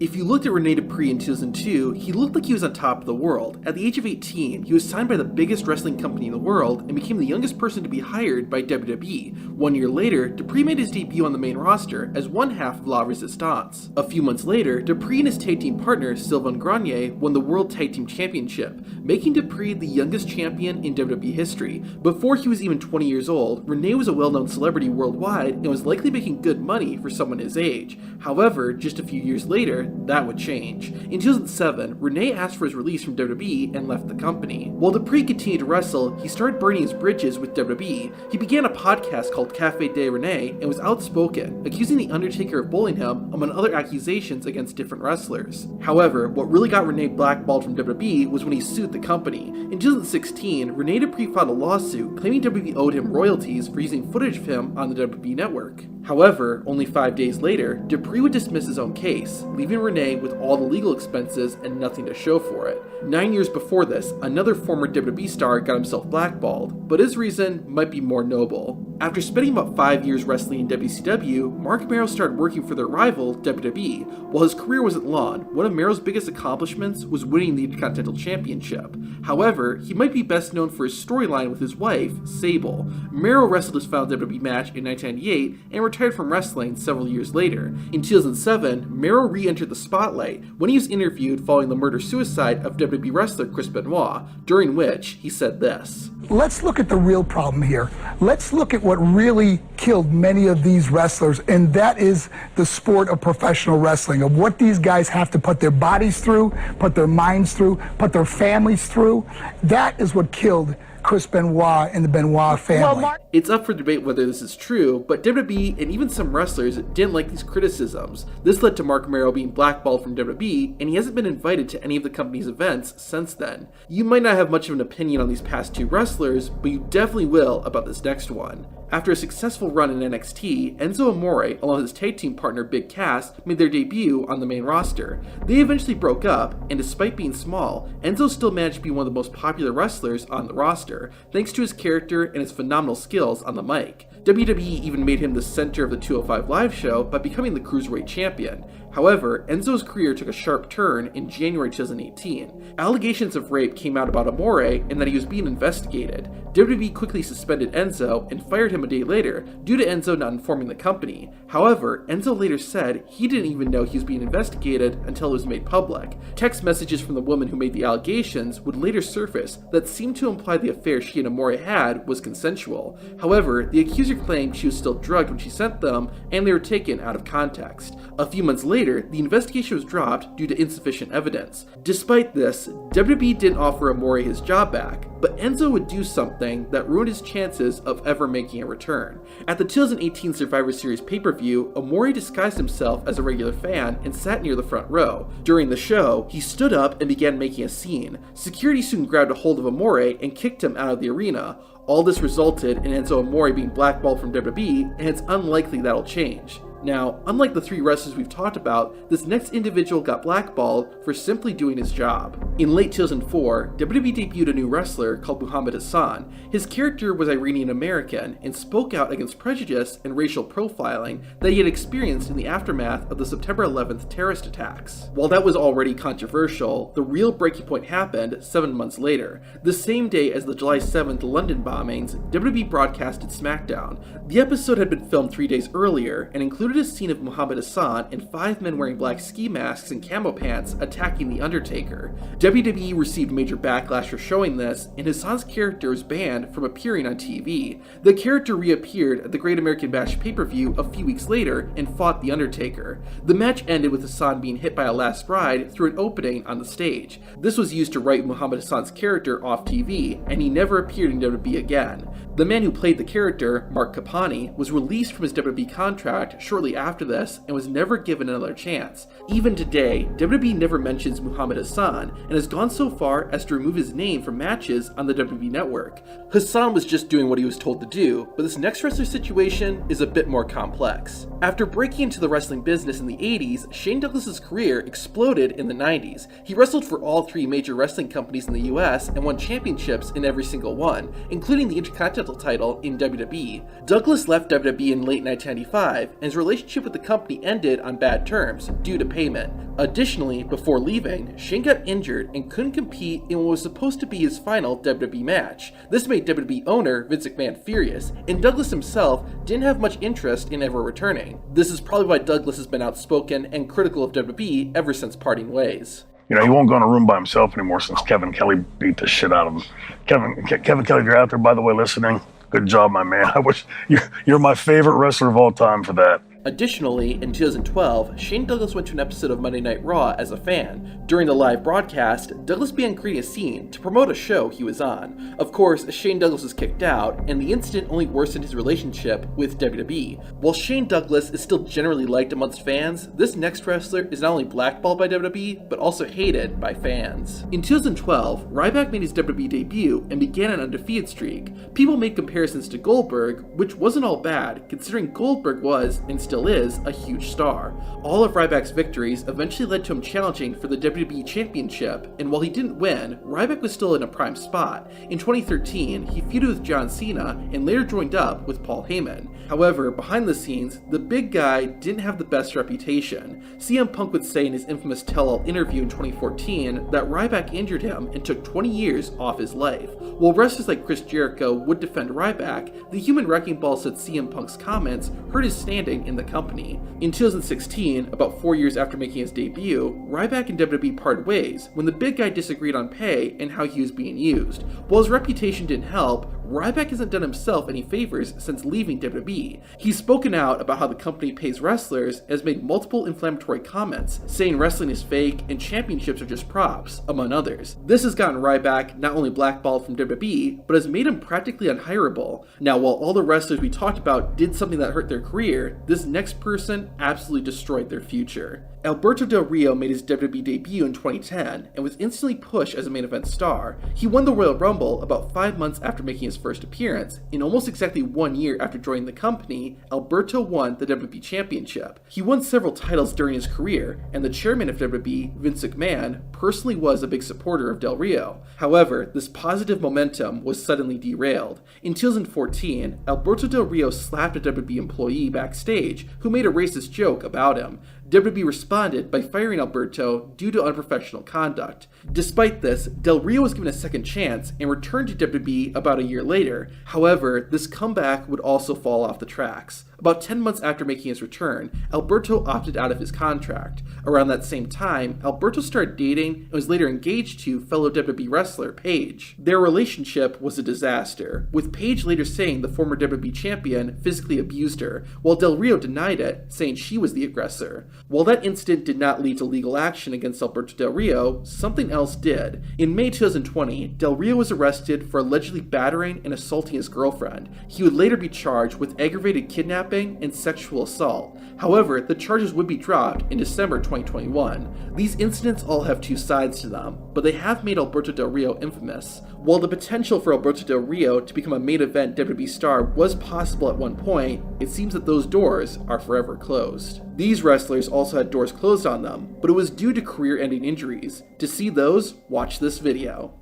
If you looked at Rene Dupree in 2002, he looked like he was on top of the world. At the age of 18, he was signed by the biggest wrestling company in the world and became the youngest person to be hired by WWE. 1 year later, Dupree made his debut on the main roster as one half of La Resistance. A few months later, Dupree and his tag team partner Sylvain Grenier won the World Tag Team Championship, making Dupree the youngest champion in WWE history. Before he was even 20 years old, Rene was a well-known celebrity worldwide and was likely making good money for someone his age. However, just a few years later, that would change. In 2007, Rene asked for his release from WWE and left the company. While Dupree continued to wrestle, he started burning his bridges with WWE. He began a podcast called Cafe de Rene and was outspoken, accusing The Undertaker of bullying him, among other accusations against different wrestlers. However, what really got Rene blackballed from WWE was when he sued the company. In 2016, Rene Dupree filed a lawsuit claiming WWE owed him royalties for using footage of him on the WWE network. However, only 5 days later, Dupree would dismiss his own case, leaving Rene with all the legal expenses and nothing to show for it. 9 years before this, another former WWE star got himself blackballed, but his reason might be more noble. After spending about 5 years wrestling in WCW, Mark Mero started working for their rival, WWE. While his career wasn't long, one of Mero's biggest accomplishments was winning the Intercontinental Championship. However, he might be best known for his storyline with his wife, Sable. Mero wrestled his final WWE match in 1998 and retired from wrestling several years later. In 2007, Mero re-entered the spotlight when he was interviewed following the murder-suicide of WWE wrestler Chris Benoit, during which he said this. Let's look at the real problem here. Let's look at what really killed many of these wrestlers, and that is the sport of professional wrestling, of what these guys have to put their bodies through, put their minds through, put their families through. That is what killed Chris Benoit and the Benoit family. It's up for debate whether this is true, but WWE and even some wrestlers didn't like these criticisms. This led to Mark Mero being blackballed from WWE, and he hasn't been invited to any of the company's events since then. You might not have much of an opinion on these past two wrestlers, but you definitely will about this next one. After a successful run in NXT, Enzo Amore, along with his tag team partner Big Cass, made their debut on the main roster. They eventually broke up, and despite being small, Enzo still managed to be one of the most popular wrestlers on the roster, thanks to his character and his phenomenal skills on the mic. WWE even made him the center of the 205 Live show by becoming the Cruiserweight champion. However, Enzo's career took a sharp turn in January 2018. Allegations of rape came out about Amore and that he was being investigated. WWE quickly suspended Enzo and fired him a day later due to Enzo not informing the company. However, Enzo later said he didn't even know he was being investigated until it was made public. Text messages from the woman who made the allegations would later surface that seemed to imply the affair she and Amore had was consensual. However, the accuser claimed she was still drugged when she sent them, and they were taken out of context. A few months later, the investigation was dropped due to insufficient evidence. Despite this, WWE didn't offer Amore his job back, but Enzo would do something that ruined his chances of ever making a return. At the 2018 Survivor Series pay-per-view, Amore disguised himself as a regular fan and sat near the front row. During the show, he stood up and began making a scene. Security soon grabbed a hold of Amore and kicked him out of the arena. All this resulted in Enzo Amore being blackballed from WWE, and it's unlikely that'll change. Now, unlike the three wrestlers we've talked about, this next individual got blackballed for simply doing his job. In late 2004, WWE debuted a new wrestler called Muhammad Hassan. His character was Iranian American and spoke out against prejudice and racial profiling that he had experienced in the aftermath of the September 11th terrorist attacks. While that was already controversial, the real breaking point happened 7 months later. The same day as the July 7th London bombings, WWE broadcasted SmackDown. The episode had been filmed 3 days earlier and included a scene of Muhammad Hassan and 5 men wearing black ski masks and camo pants attacking The Undertaker. WWE received major backlash for showing this, and Hassan's character was banned from appearing on TV. The character reappeared at the Great American Bash pay-per-view a few weeks later and fought The Undertaker. The match ended with Hassan being hit by a last ride through an opening on the stage. This was used to write Muhammad Hassan's character off TV, and he never appeared in WWE again. The man who played the character, Mark Capani, was released from his WWE contract shortly after this and was never given another chance. Even today, WWE never mentions Muhammad Hassan and has gone so far as to remove his name from matches on the WWE network. Hassan was just doing what he was told to do, but this next wrestler situation is a bit more complex. After breaking into the wrestling business in the 80s, Shane Douglas's career exploded in the 90s. He wrestled for all 3 major wrestling companies in the US and won championships in every single one, including the Intercontinental Intercontinental title in WWE. Douglas left WWE in late 1995, and his relationship with the company ended on bad terms due to payment. Additionally, before leaving, Shane got injured and couldn't compete in what was supposed to be his final WWE match. This made WWE owner Vince McMahon furious, and Douglas himself didn't have much interest in ever returning. This is probably why Douglas has been outspoken and critical of WWE ever since parting ways. You know, he won't go in a room by himself anymore since Kevin Kelly beat the shit out of him. Kevin Kelly, if you're out there, by the way, listening, good job, my man. I wish you're my favorite wrestler of all time for that. Additionally, in 2012, Shane Douglas went to an episode of Monday Night Raw as a fan. During the live broadcast, Douglas began creating a scene to promote a show he was on. Of course, Shane Douglas was kicked out, and the incident only worsened his relationship with WWE. While Shane Douglas is still generally liked amongst fans, this next wrestler is not only blackballed by WWE, but also hated by fans. In 2012, Ryback made his WWE debut and began an undefeated streak. People made comparisons to Goldberg, which wasn't all bad, considering Goldberg was, and still is, a huge star. All of Ryback's victories eventually led to him challenging for the WWE Championship, and while he didn't win, Ryback was still in a prime spot. In 2013, he feuded with John Cena and later joined up with Paul Heyman. However, behind the scenes, the big guy didn't have the best reputation. CM Punk would say in his infamous tell-all interview in 2014 that Ryback injured him and took 20 years off his life. While wrestlers like Chris Jericho would defend Ryback, the Human Wrecking Ball said CM Punk's comments hurt his standing in the company. In 2016, about 4 years after making his debut, Ryback and WWE parted ways when the big guy disagreed on pay and how he was being used. While his reputation didn't help, Ryback hasn't done himself any favors since leaving WWE. He's spoken out about how the company pays wrestlers and has made multiple inflammatory comments, saying wrestling is fake and championships are just props, among others. This has gotten Ryback not only blackballed from WWE, but has made him practically unhireable. Now, while all the wrestlers we talked about did something that hurt their career, this next person absolutely destroyed their future. Alberto Del Rio made his WWE debut in 2010 and was instantly pushed as a main event star. He won the Royal Rumble about 5 months after making his first appearance. In almost exactly 1 year after joining the company, Alberto won the WWE Championship. He won several titles during his career, and the chairman of WWE, Vince McMahon, personally was a big supporter of Del Rio. However, this positive momentum was suddenly derailed. In 2014, Alberto Del Rio slapped a WWE employee backstage who made a racist joke about him. WWE responded by firing Alberto due to unprofessional conduct. Despite this, Del Rio was given a second chance and returned to WWE about a year later. However, this comeback would also fall off the tracks. About 10 months after making his return, Alberto opted out of his contract. Around that same time, Alberto started dating and was later engaged to fellow WWE wrestler Paige. Their relationship was a disaster, with Paige later saying the former WWE champion physically abused her, while Del Rio denied it, saying she was the aggressor. While that incident did not lead to legal action against Alberto Del Rio, something else did. In May 2020, Del Rio was arrested for allegedly battering and assaulting his girlfriend. He would later be charged with aggravated kidnapping and sexual assault. However, the charges would be dropped in December 2021. These incidents all have two sides to them, but they have made Alberto Del Rio infamous. While the potential for Alberto Del Rio to become a main event WWE star was possible at one point, it seems that those doors are forever closed. These wrestlers also had doors closed on them, but it was due to career-ending injuries. To see those, watch this video.